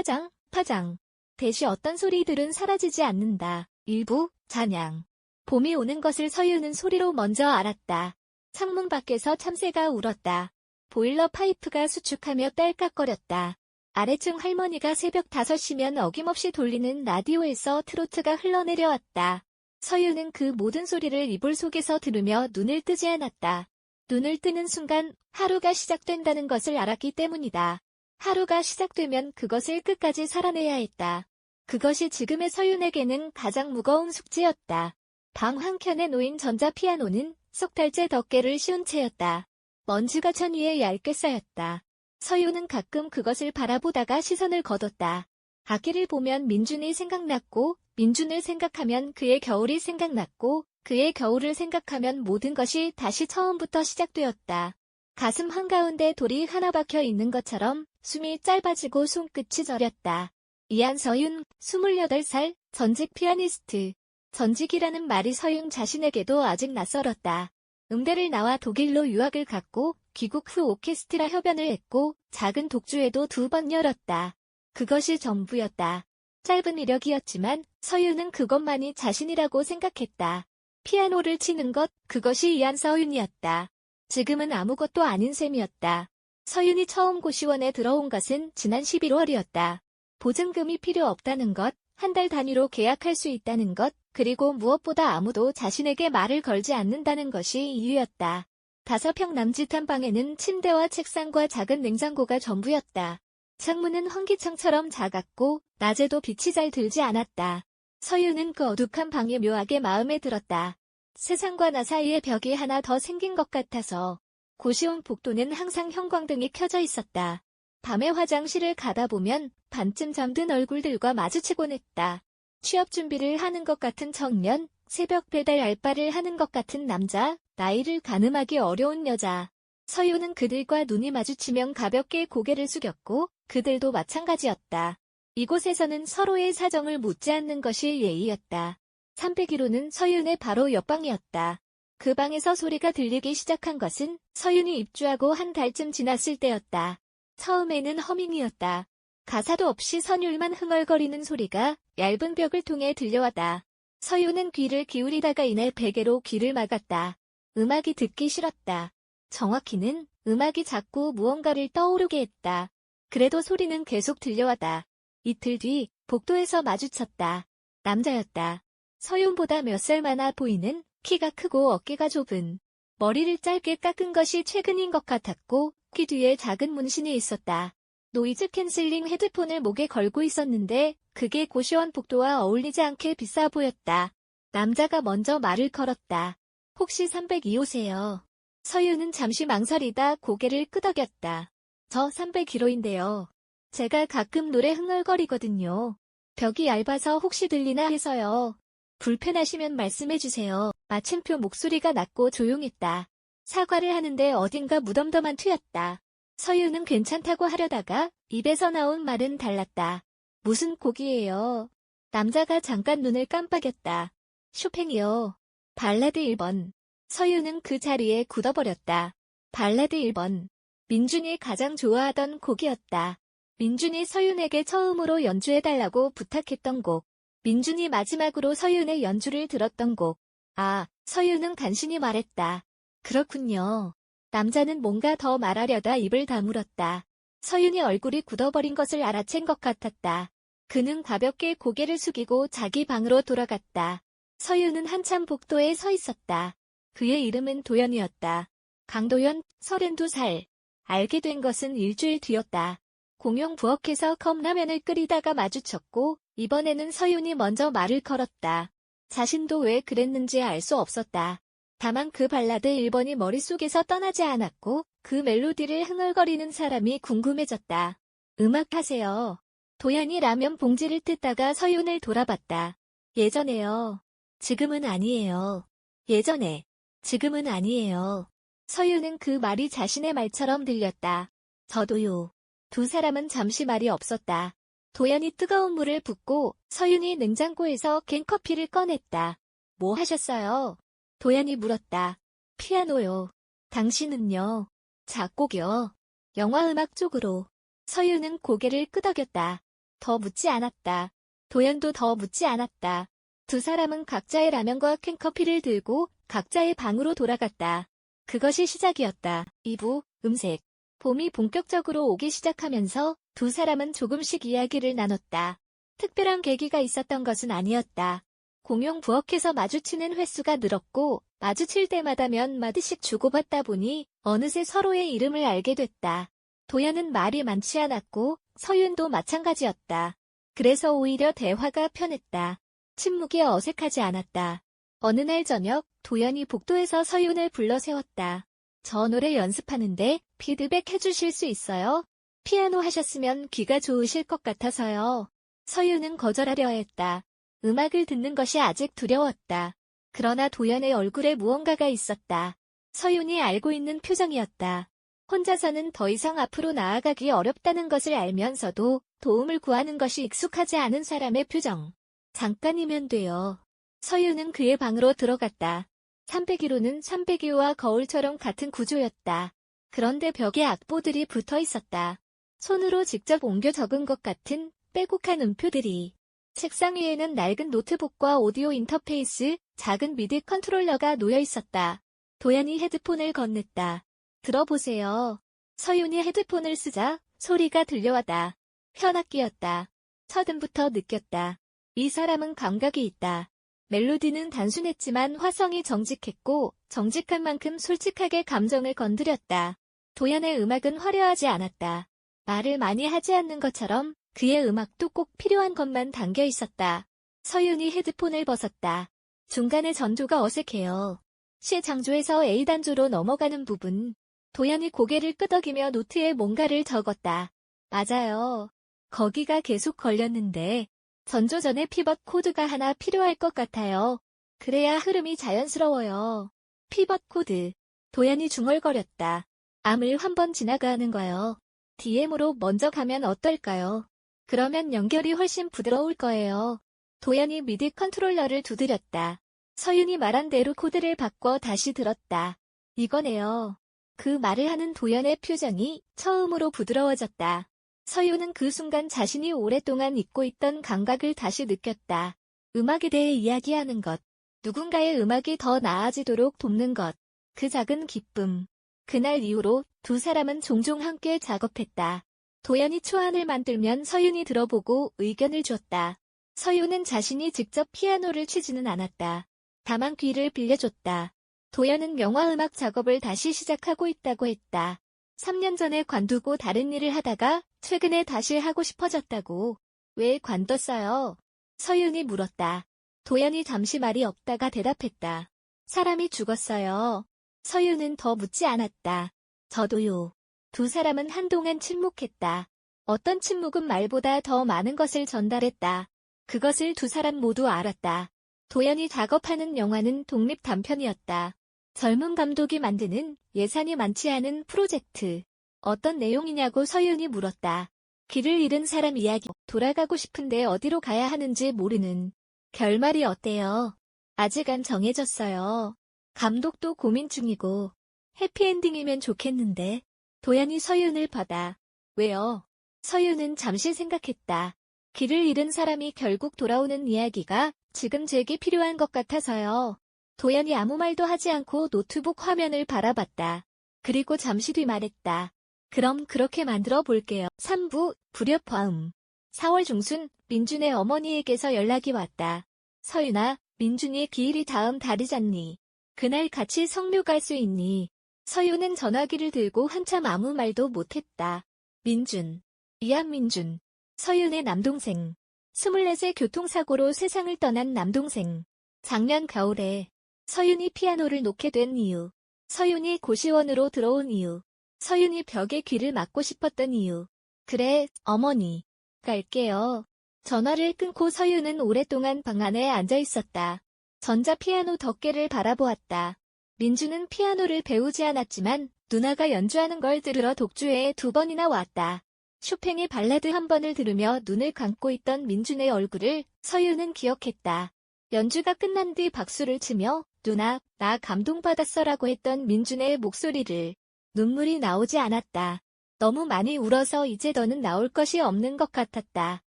파장, 파장. 대시 어떤 소리들은 사라지지 않는다. 일부, 잔양. 봄이 오는 것을 서유는 소리로 먼저 알았다. 창문 밖에서 참새가 울었다. 보일러 파이프가 수축하며 딸깍거렸다. 아래층 할머니가 새벽 5시면 어김없이 돌리는 라디오에서 트로트가 흘러내려왔다. 서유는 그 모든 소리를 이불 속에서 들으며 눈을 뜨지 않았다. 눈을 뜨는 순간 하루가 시작된다는 것을 알았기 때문이다. 하루가 시작되면 그것을 끝까지 살아내야 했다. 그것이 지금의 서윤에게는 가장 무거운 숙제였다. 방 한켠에 놓인 전자피아노는 석 달째 덮개를 씌운 채였다. 먼지가 천 위에 얇게 쌓였다. 서윤은 가끔 그것을 바라보다가 시선을 거뒀다. 악기를 보면 민준이 생각났고, 민준을 생각하면 그의 겨울이 생각났고, 그의 겨울을 생각하면 모든 것이 다시 처음부터 시작되었다. 가슴 한가운데 돌이 하나 박혀 있는 것처럼 숨이 짧아지고 손끝이 저렸다. 이한서윤, 28살, 전직 피아니스트. 전직이라는 말이 서윤 자신에게도 아직 낯설었다. 음대를 나와 독일로 유학을 갔고 귀국 후 오케스트라 협연을 했고 작은 독주회도 2번 열었다. 그것이 전부였다. 짧은 이력이었지만 서윤은 그것만이 자신이라고 생각했다. 피아노를 치는 것, 그것이 이한서윤이었다. 지금은 아무것도 아닌 셈이었다. 서윤이 처음 고시원에 들어온 것은 지난 11월이었다. 보증금이 필요 없다는 것, 한 달 단위로 계약할 수 있다는 것, 그리고 무엇보다 아무도 자신에게 말을 걸지 않는다는 것이 이유였다. 5평 남짓한 방에는 침대와 책상과 작은 냉장고가 전부였다. 창문은 환기창처럼 작았고 낮에도 빛이 잘 들지 않았다. 서윤은 그 어둑한 방이 묘하게 마음에 들었다. 세상과 나 사이에 벽이 하나 더 생긴 것 같아서. 고시원 복도는 항상 형광등이 켜져 있었다. 밤에 화장실을 가다 보면 반쯤 잠든 얼굴들과 마주치곤 했다. 취업 준비를 하는 것 같은 청년, 새벽 배달 알바를 하는 것 같은 남자, 나이를 가늠하기 어려운 여자. 서윤은 그들과 눈이 마주치면 가볍게 고개를 숙였고 그들도 마찬가지였다. 이곳에서는 서로의 사정을 묻지 않는 것이 예의였다. 301호는 서윤의 바로 옆방이었다. 그 방에서 소리가 들리기 시작한 것은 서윤이 입주하고 한 달쯤 지났을 때였다. 처음에는 허밍이었다. 가사도 없이 선율만 흥얼거리는 소리가 얇은 벽을 통해 들려왔다. 서윤은 귀를 기울이다가 이내 베개로 귀를 막았다. 음악이 듣기 싫었다. 정확히는 음악이 자꾸 무언가를 떠오르게 했다. 그래도 소리는 계속 들려왔다. 이틀 뒤 복도에서 마주쳤다. 남자였다. 서윤보다 몇 살 많아 보이는 키가 크고 어깨가 좁은. 머리를 짧게 깎은 것이 최근인 것 같았고 귀 뒤에 작은 문신이 있었다. 노이즈 캔슬링 헤드폰을 목에 걸고 있었는데 그게 고시원 복도와 어울리지 않게 비싸 보였다. 남자가 먼저 말을 걸었다. 혹시 302호세요? 서윤은 잠시 망설이다 고개를 끄덕였다. 저 301호인데요. 제가 가끔 노래 흥얼거리거든요. 벽이 얇아서 혹시 들리나 해서요. 불편하시면 말씀해주세요. 마침표 목소리가 낮고 조용했다. 사과를 하는데 어딘가 무덤덤한 투였다. 서윤은 괜찮다고 하려다가 입에서 나온 말은 달랐다. 무슨 곡이에요? 남자가 잠깐 눈을 깜빡였다. 쇼팽이요. 발라드 1번. 서윤은 그 자리에 굳어버렸다. 발라드 1번. 민준이 가장 좋아하던 곡이었다. 민준이 서윤에게 처음으로 연주해달라고 부탁했던 곡. 민준이 마지막으로 서윤의 연주를 들었던 곡. 아, 서윤은 간신히 말했다. 그렇군요. 남자는 뭔가 더 말하려다 입을 다물었다. 서윤이 얼굴이 굳어버린 것을 알아챈 것 같았다. 그는 가볍게 고개를 숙이고 자기 방으로 돌아갔다. 서윤은 한참 복도에 서 있었다. 그의 이름은 도연이었다. 강도연, 32살. 알게 된 것은 일주일 뒤였다. 공용 부엌에서 컵라면을 끓이다가 마주쳤고 이번에는 서윤이 먼저 말을 걸었다. 자신도 왜 그랬는지 알 수 없었다. 다만 그 발라드 1번이 머릿속에서 떠나지 않았고 그 멜로디를 흥얼거리는 사람이 궁금해졌다. 음악하세요. 도연이 라면 봉지를 뜯다가 서윤을 돌아봤다. 예전에요. 지금은 아니에요. 예전에. 지금은 아니에요. 서윤은 그 말이 자신의 말처럼 들렸다. 저도요. 두 사람은 잠시 말이 없었다. 도연이 뜨거운 물을 붓고 서윤이 냉장고에서 캔커피를 꺼냈다. 뭐 하셨어요? 도연이 물었다. 피아노요. 당신은요? 작곡이요. 영화음악 쪽으로. 서윤은 고개를 끄덕였다. 더 묻지 않았다. 도연도 더 묻지 않았다. 두 사람은 각자의 라면과 캔커피를 들고 각자의 방으로 돌아갔다. 그것이 시작이었다. 2부, 음색. 봄이 본격적으로 오기 시작하면서 두 사람은 조금씩 이야기를 나눴다. 특별한 계기가 있었던 것은 아니었다. 공용 부엌에서 마주치는 횟수가 늘었고 마주칠 때마다 몇 마디씩 주고받다 보니 어느새 서로의 이름을 알게 됐다. 도연은 말이 많지 않았고 서윤도 마찬가지였다. 그래서 오히려 대화가 편했다. 침묵이 어색하지 않았다. 어느 날 저녁 도연이 복도에서 서윤을 불러 세웠다. 저 노래 연습하는데 피드백 해주실 수 있어요? 피아노 하셨으면 귀가 좋으실 것 같아서요. 서윤은 거절하려 했다. 음악을 듣는 것이 아직 두려웠다. 그러나 도연의 얼굴에 무언가가 있었다. 서윤이 알고 있는 표정이었다. 혼자서는 더 이상 앞으로 나아가기 어렵다는 것을 알면서도 도움을 구하는 것이 익숙하지 않은 사람의 표정. 잠깐이면 돼요. 서윤은 그의 방으로 들어갔다. 301호는 302호와 거울처럼 같은 구조였다. 그런데 벽에 악보들이 붙어 있었다. 손으로 직접 옮겨 적은 것 같은 빼곡한 음표들이. 책상 위에는 낡은 노트북과 오디오 인터페이스, 작은 미디 컨트롤러가 놓여 있었다. 도연이 헤드폰을 건넸다. 들어보세요. 서윤이 헤드폰을 쓰자 소리가 들려왔다. 현악기였다. 첫음부터 느꼈다. 이 사람은 감각이 있다. 멜로디는 단순했지만 화성이 정직했고 정직한 만큼 솔직하게 감정을 건드렸다. 도연의 음악은 화려하지 않았다. 말을 많이 하지 않는 것처럼 그의 음악도 꼭 필요한 것만 담겨 있었다. 서윤이 헤드폰을 벗었다. 중간에 전조가 어색해요. C 장조에서 A 단조로 넘어가는 부분. 도연이 고개를 끄덕이며 노트에 뭔가를 적었다. 맞아요. 거기가 계속 걸렸는데 전조 전에 피벗 코드가 하나 필요할 것 같아요. 그래야 흐름이 자연스러워요. 피벗 코드. 도연이 중얼거렸다. 암을 한번 지나가는 거요. DM으로 먼저 가면 어떨까요? 그러면 연결이 훨씬 부드러울 거예요. 도연이 미디 컨트롤러를 두드렸다. 서윤이 말한 대로 코드를 바꿔 다시 들었다. 이거네요. 그 말을 하는 도연의 표정이 처음으로 부드러워졌다. 서윤은 그 순간 자신이 오랫동안 잊고 있던 감각을 다시 느꼈다. 음악에 대해 이야기하는 것. 누군가의 음악이 더 나아지도록 돕는 것. 그 작은 기쁨. 그날 이후로 두 사람은 종종 함께 작업했다. 도연이 초안을 만들면 서윤이 들어보고 의견을 줬다. 서윤은 자신이 직접 피아노를 치지는 않았다. 다만 귀를 빌려줬다. 도연은 영화음악 작업을 다시 시작하고 있다고 했다. 3년 전에 관두고 다른 일을 하다가 최근에 다시 하고 싶어졌다고. 왜 관뒀어요? 서윤이 물었다. 도연이 잠시 말이 없다가 대답했다. 사람이 죽었어요. 서윤은 더 묻지 않았다. 저도요. 두 사람은 한동안 침묵했다. 어떤 침묵은 말보다 더 많은 것을 전달했다. 그것을 두 사람 모두 알았다. 도연이 작업하는 영화는 독립 단편이었다. 젊은 감독이 만드는 예산이 많지 않은 프로젝트. 어떤 내용이냐고 서윤이 물었다. 길을 잃은 사람 이야기. 돌아가고 싶은데 어디로 가야 하는지 모르는. 결말이 어때요? 아직 안 정해졌어요. 감독도 고민 중이고. 해피엔딩이면 좋겠는데. 도연이 서윤을 받아. 왜요? 서윤은 잠시 생각했다. 길을 잃은 사람이 결국 돌아오는 이야기가 지금 제게 필요한 것 같아서요. 도연이 아무 말도 하지 않고 노트북 화면을 바라봤다. 그리고 잠시 뒤 말했다. 그럼 그렇게 만들어 볼게요. 3부, 불협화음. 4월 중순, 민준의 어머니에게서 연락이 왔다. 서윤아, 민준이 기일이 다음 달이잖니. 그날 같이 성묘 갈 수 있니? 서윤은 전화기를 들고 한참 아무 말도 못했다. 민준. 이한민준. 서윤의 남동생. 24세 교통사고로 세상을 떠난 남동생. 작년 겨울에 서윤이 피아노를 놓게 된 이유. 서윤이 고시원으로 들어온 이유. 서윤이 벽에 귀를 막고 싶었던 이유. 그래, 어머니. 갈게요. 전화를 끊고 서윤은 오랫동안 방 안에 앉아 있었다. 전자피아노 덮개를 바라보았다. 민주는 피아노를 배우지 않았지만 누나가 연주하는 걸 들으러 독주회에 2번이나 왔다. 쇼팽의 발라드 한 번을 들으며 눈을 감고 있던 민준의 얼굴을 서윤은 기억했다. 연주가 끝난 뒤 박수를 치며 누나, 나 감동받았어라고 했던 민준의 목소리를. 눈물이 나오지 않았다. 너무 많이 울어서 이제 더는 나올 것이 없는 것 같았다.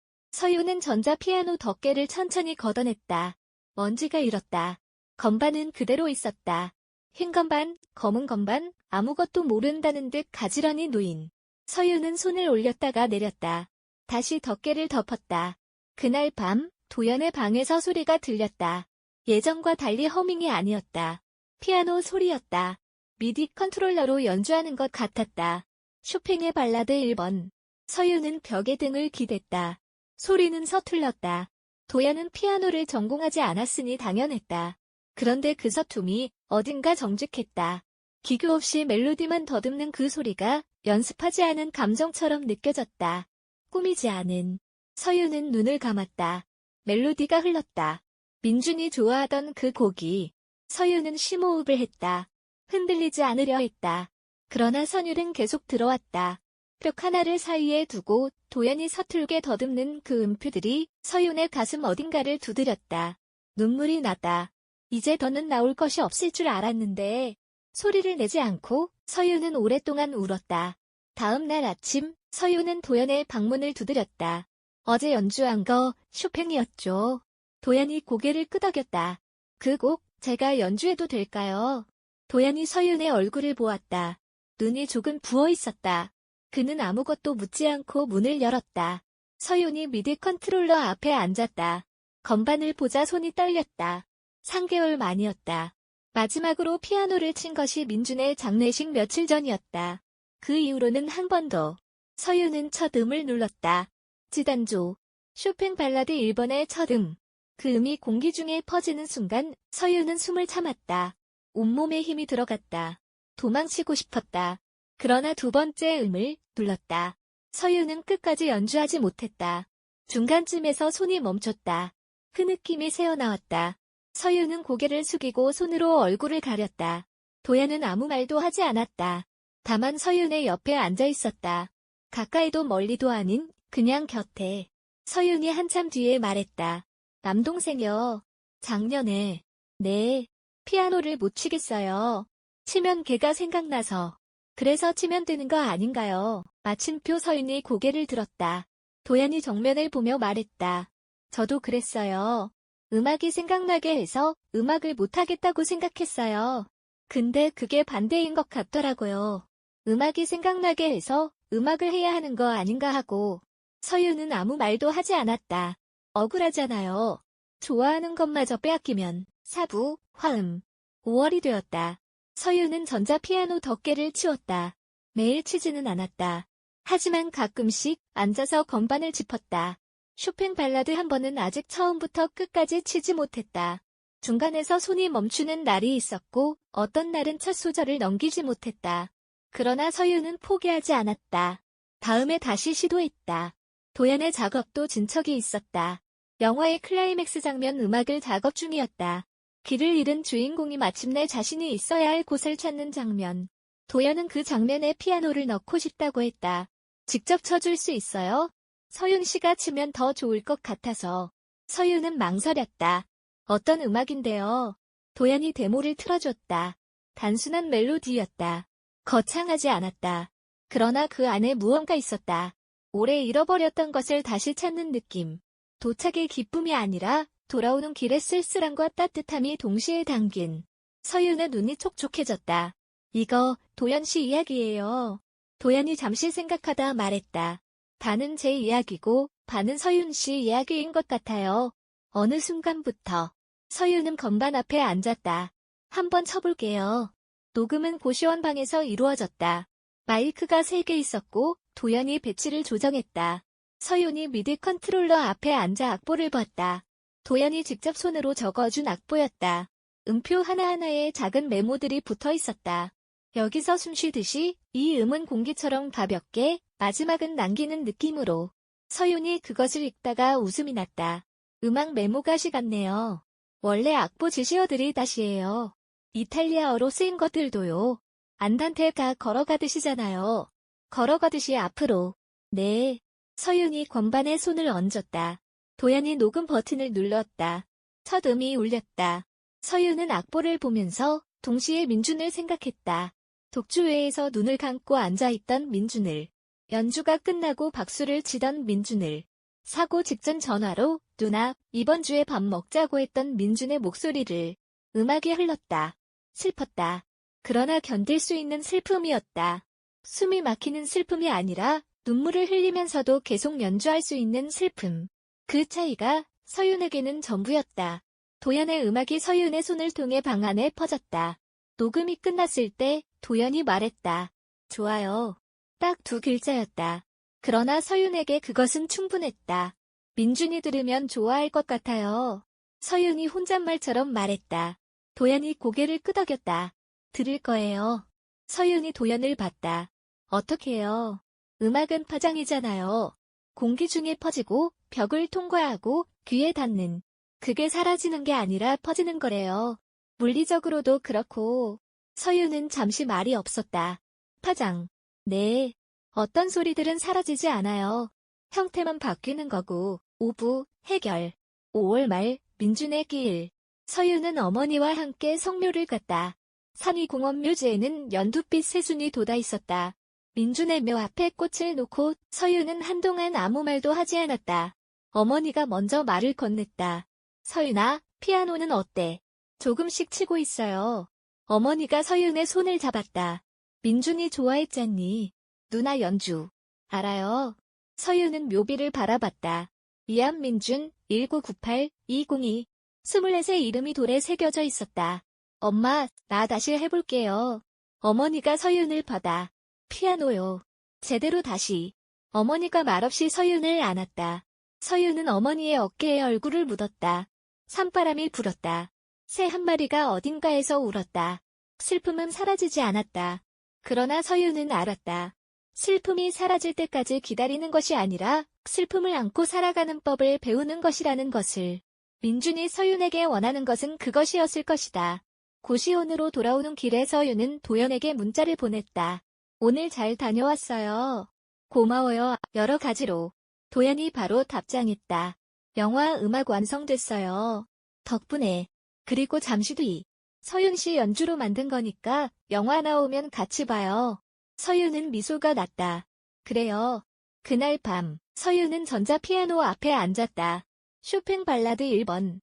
서윤은 전자피아노 덮개를 천천히 걷어냈다. 먼지가 일었다. 건반은 그대로 있었다. 흰 건반, 검은 건반, 아무것도 모른다는 듯 가지런히 놓인. 서윤은 손을 올렸다가 내렸다. 다시 덮개를 덮었다. 그날 밤, 도연의 방에서 소리가 들렸다. 예전과 달리 허밍이 아니었다. 피아노 소리였다. 미디 컨트롤러로 연주하는 것 같았다. 쇼팽의 발라드 1번. 서윤은 벽에 등을 기댔다. 소리는 서툴렀다. 도연은 피아노를 전공하지 않았으니 당연했다. 그런데 그 서툼이 어딘가 정직했다. 기교 없이 멜로디만 더듬는 그 소리가 연습하지 않은 감정처럼 느껴졌다. 꾸미지 않은. 서윤은 눈을 감았다. 멜로디가 흘렀다. 민준이 좋아하던 그 곡이. 서윤은 심호흡을 했다. 흔들리지 않으려 했다. 그러나 선율은 계속 들어왔다. 벽 하나를 사이에 두고 도연이 서툴게 더듬는 그 음표들이 서윤의 가슴 어딘가를 두드렸다. 눈물이 났다. 이제 더는 나올 것이 없을 줄 알았는데. 소리를 내지 않고 서윤은 오랫동안 울었다. 다음 날 아침 서윤은 도연의 방문을 두드렸다. 어제 연주한 거 쇼팽이었죠. 도연이 고개를 끄덕였다. 그 곡 제가 연주해도 될까요? 도연이 서윤의 얼굴을 보았다. 눈이 조금 부어 있었다. 그는 아무것도 묻지 않고 문을 열었다. 서윤이 미디 컨트롤러 앞에 앉았다. 건반을 보자 손이 떨렸다. 3개월 만이었다. 마지막으로 피아노를 친 것이 민준의 장례식 며칠 전이었다. 그 이후로는 한 번도. 서윤은 첫 음을 눌렀다. 지단조. 쇼팽 발라드 1번의 첫 음. 그 음이 공기 중에 퍼지는 순간 서윤은 숨을 참았다. 온몸에 힘이 들어갔다. 도망치고 싶었다. 그러나 두 번째 음을 눌렀다. 서윤은 끝까지 연주하지 못했다. 중간쯤에서 손이 멈췄다. 흐느낌이 새어나왔다. 서윤은 고개를 숙이고 손으로 얼굴을 가렸다. 도연은 아무 말도 하지 않았다. 다만 서윤의 옆에 앉아 있었다. 가까이도 멀리도 아닌 그냥 곁에. 서윤이 한참 뒤에 말했다. 남동생이요. 작년에. 네. 피아노를 못 치겠어요. 치면 걔가 생각나서. 그래서 치면 되는 거 아닌가요? 마침표 서윤이 고개를 들었다. 도연이 정면을 보며 말했다. 저도 그랬어요. 음악이 생각나게 해서 음악을 못하겠다고 생각했어요. 근데 그게 반대인 것 같더라고요. 음악이 생각나게 해서 음악을 해야 하는 거 아닌가 하고. 서윤은 아무 말도 하지 않았다. 억울하잖아요. 좋아하는 것마저 빼앗기면. 사부, 화음. 5월이 되었다. 서윤은 전자피아노 덮개를 치웠다. 매일 치지는 않았다. 하지만 가끔씩 앉아서 건반을 짚었다. 쇼팽 발라드 한 번은 아직 처음부터 끝까지 치지 못했다. 중간에서 손이 멈추는 날이 있었고 어떤 날은 첫 소절을 넘기지 못했다. 그러나 서윤은 포기하지 않았다. 다음에 다시 시도했다. 도연의 작업도 진척이 있었다. 영화의 클라이맥스 장면 음악을 작업 중이었다. 길을 잃은 주인공이 마침내 자신이 있어야 할 곳을 찾는 장면. 도연은 그 장면에 피아노를 넣고 싶다고 했다. 직접 쳐줄 수 있어요? 서윤 씨가 치면 더 좋을 것 같아서. 서윤은 망설였다. 어떤 음악인데요? 도연이 데모를 틀어줬다. 단순한 멜로디였다. 거창하지 않았다. 그러나 그 안에 무언가 있었다. 오래 잃어버렸던 것을 다시 찾는 느낌. 도착의 기쁨이 아니라 돌아오는 길의 쓸쓸함과 따뜻함이 동시에 담긴. 서윤의 눈이 촉촉해졌다. 이거 도연 씨 이야기예요. 도연이 잠시 생각하다 말했다. 반은 제 이야기고 반은 서윤 씨 이야기인 것 같아요. 어느 순간부터. 서윤은 건반 앞에 앉았다. 한번 쳐볼게요. 녹음은 고시원 방에서 이루어졌다. 마이크가 3개 있었고 도연이 배치를 조정했다. 서윤이 미디 컨트롤러 앞에 앉아 악보를 봤다. 도연이 직접 손으로 적어준 악보였다. 음표 하나하나에 작은 메모들이 붙어 있었다. 여기서 숨 쉬듯이 이 음은 공기처럼 가볍게 마지막은 남기는 느낌으로. 서윤이 그것을 읽다가 웃음이 났다. 음악 메모가 같네요. 원래 악보 제시어들이 다시예요. 이탈리아어로 쓰인 것들도요. 안단테가 걸어가듯이잖아요. 걸어가듯이 앞으로. 네. 서윤이 건반에 손을 얹었다. 도연이 녹음 버튼을 눌렀다. 첫 음이 울렸다. 서윤은 악보를 보면서 동시에 민준을 생각했다. 독주회에서 눈을 감고 앉아있던 민준을. 연주가 끝나고 박수를 치던 민준을. 사고 직전 전화로 누나, 이번 주에 밥 먹자고 했던 민준의 목소리를 음악이 흘렀다. 슬펐다. 그러나 견딜 수 있는 슬픔이었다. 숨이 막히는 슬픔이 아니라 눈물을 흘리면서도 계속 연주할 수 있는 슬픔. 그 차이가 서윤에게는 전부였다. 도연의 음악이 서윤의 손을 통해 방 안에 퍼졌다. 녹음이 끝났을 때 도연이 말했다. 좋아요. 딱 2글자였다. 그러나 서윤에게 그것은 충분했다. 민준이 들으면 좋아할 것 같아요. 서윤이 혼잣말처럼 말했다. 도연이 고개를 끄덕였다. 들을 거예요. 서윤이 도연을 봤다. 어떡해요. 음악은 파장이잖아요. 공기 중에 퍼지고 벽을 통과하고 귀에 닿는. 그게 사라지는 게 아니라 퍼지는 거래요. 물리적으로도 그렇고. 서윤은 잠시 말이 없었다. 파장. 네. 어떤 소리들은 사라지지 않아요. 형태만 바뀌는 거고. 오부, 해결. 5월 말, 민준의 길. 서윤은 어머니와 함께 성묘를 갔다. 산위공원 묘지에는 연두빛 새순이 돋아 있었다. 민준의 묘 앞에 꽃을 놓고 서윤은 한동안 아무 말도 하지 않았다. 어머니가 먼저 말을 건넸다. 서윤아, 피아노는 어때? 조금씩 치고 있어요. 어머니가 서윤의 손을 잡았다. 민준이 좋아했잖니. 누나 연주. 알아요. 서윤은 묘비를 바라봤다. 이한민준, 1998-202. 24세 이름이 돌에 새겨져 있었다. 엄마, 나 다시 해볼게요. 어머니가 서윤을 받아. 피아노요. 제대로 다시. 어머니가 말없이 서윤을 안았다. 서윤은 어머니의 어깨에 얼굴을 묻었다. 산바람이 불었다. 새 한 마리가 어딘가에서 울었다. 슬픔은 사라지지 않았다. 그러나 서윤은 알았다. 슬픔이 사라질 때까지 기다리는 것이 아니라 슬픔을 안고 살아가는 법을 배우는 것이라는 것을. 민준이 서윤에게 원하는 것은 그것이었을 것이다. 고시원으로 돌아오는 길에 서윤은 도연에게 문자를 보냈다. 오늘 잘 다녀왔어요. 고마워요. 여러 가지로. 도연이 바로 답장했다. 영화 음악 완성됐어요. 덕분에. 그리고 잠시 뒤. 서윤 씨 연주로 만든 거니까 영화 나오면 같이 봐요. 서윤은 미소가 났다. 그래요. 그날 밤, 서윤은 전자피아노 앞에 앉았다. 쇼팽 발라드 1번.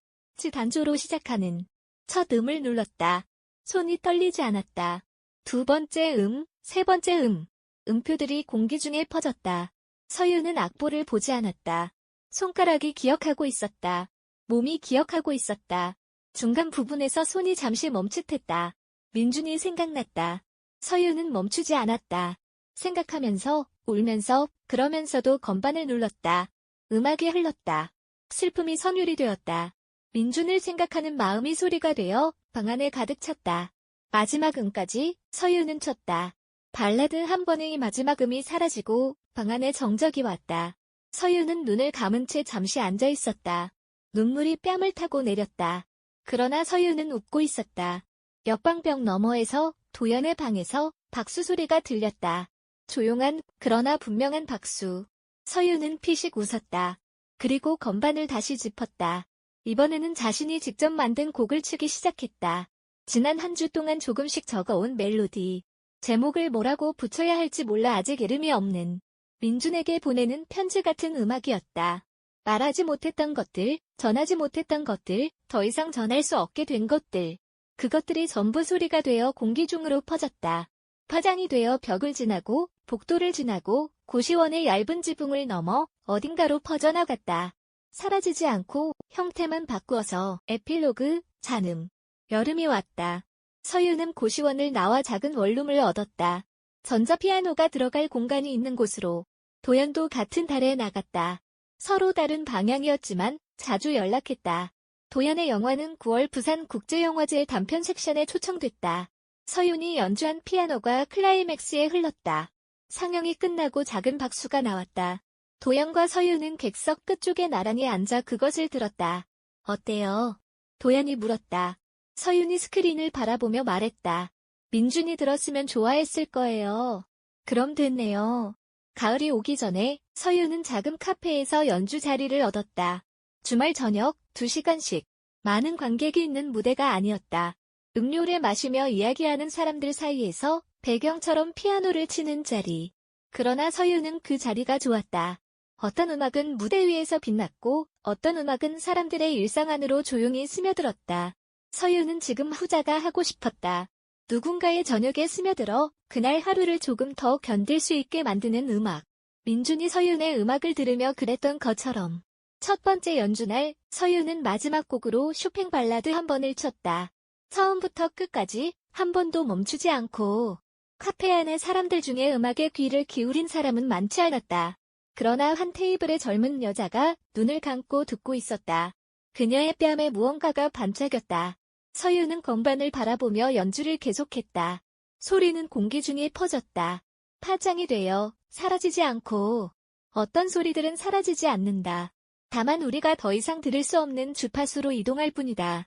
단조로 시작하는 첫 음을 눌렀다. 손이 떨리지 않았다. 2번째 3번째 음표들이 공기 중에 퍼졌다. 서윤은 악보를 보지 않았다. 손가락이 기억하고 있었다. 몸이 기억하고 있었다. 중간 부분에서 손이 잠시 멈칫했다. 민준이 생각났다. 서윤은 멈추지 않았다. 생각하면서, 울면서, 그러면서도 건반을 눌렀다. 음악이 흘렀다. 슬픔이 선율이 되었다. 민준을 생각하는 마음이 소리가 되어 방 안에 가득 찼다. 마지막 음까지 서윤은 쳤다. 발라드 한 번의 마지막 음이 사라지고 방 안에 정적이 왔다. 서윤은 눈을 감은 채 잠시 앉아 있었다. 눈물이 뺨을 타고 내렸다. 그러나 서윤은 웃고 있었다. 옆방벽 너머에서 도연의 방에서 박수 소리가 들렸다. 조용한 그러나 분명한 박수. 서윤은 피식 웃었다. 그리고 건반을 다시 짚었다. 이번에는 자신이 직접 만든 곡을 치기 시작했다. 지난 한 주 동안 조금씩 적어온 멜로디. 제목을 뭐라고 붙여야 할지 몰라 아직 이름이 없는 민준에게 보내는 편지 같은 음악이었다. 말하지 못했던 것들, 전하지 못했던 것들, 더 이상 전할 수 없게 된 것들. 그것들이 전부 소리가 되어 공기 중으로 퍼졌다. 파장이 되어 벽을 지나고 복도를 지나고 고시원의 얇은 지붕을 넘어 어딘가로 퍼져나갔다. 사라지지 않고 형태만 바꾸어서 에필로그, 잔음. 여름이 왔다. 서윤은 고시원을 나와 작은 원룸을 얻었다. 전자피아노가 들어갈 공간이 있는 곳으로. 도연도 같은 달에 나갔다. 서로 다른 방향이었지만 자주 연락했다. 도연의 영화는 9월 부산국제영화제 단편 섹션에 초청됐다. 서윤이 연주한 피아노가 클라이맥스에 흘렀다. 상영이 끝나고 작은 박수가 나왔다. 도연과 서윤은 객석 끝쪽에 나란히 앉아 그것을 들었다. 어때요? 도연이 물었다. 서윤이 스크린을 바라보며 말했다. 민준이 들었으면 좋아했을 거예요. 그럼 됐네요. 가을이 오기 전에 서윤은 작은 카페에서 연주 자리를 얻었다. 주말 저녁 2시간씩. 많은 관객이 있는 무대가 아니었다. 음료를 마시며 이야기하는 사람들 사이에서 배경처럼 피아노를 치는 자리. 그러나 서윤은 그 자리가 좋았다. 어떤 음악은 무대 위에서 빛났고 어떤 음악은 사람들의 일상 안으로 조용히 스며들었다. 서유는 지금 후자가 하고 싶었다. 누군가의 저녁에 스며들어 그날 하루를 조금 더 견딜 수 있게 만드는 음악. 민준이 서윤의 음악을 들으며 그랬던 것처럼. 첫 번째 연주날 서윤은 마지막 곡으로 쇼팽 발라드 한 번을 쳤다. 처음부터 끝까지 한 번도 멈추지 않고. 카페 안의 사람들 중에 음악에 귀를 기울인 사람은 많지 않았다. 그러나 한 테이블의 젊은 여자가 눈을 감고 듣고 있었다. 그녀의 뺨에 무언가가 반짝였다. 서윤은 건반을 바라보며 연주를 계속했다. 소리는 공기 중에 퍼졌다. 파장이 되어 사라지지 않고. 어떤 소리들은 사라지지 않는다. 다만 우리가 더 이상 들을 수 없는 주파수로 이동할 뿐이다.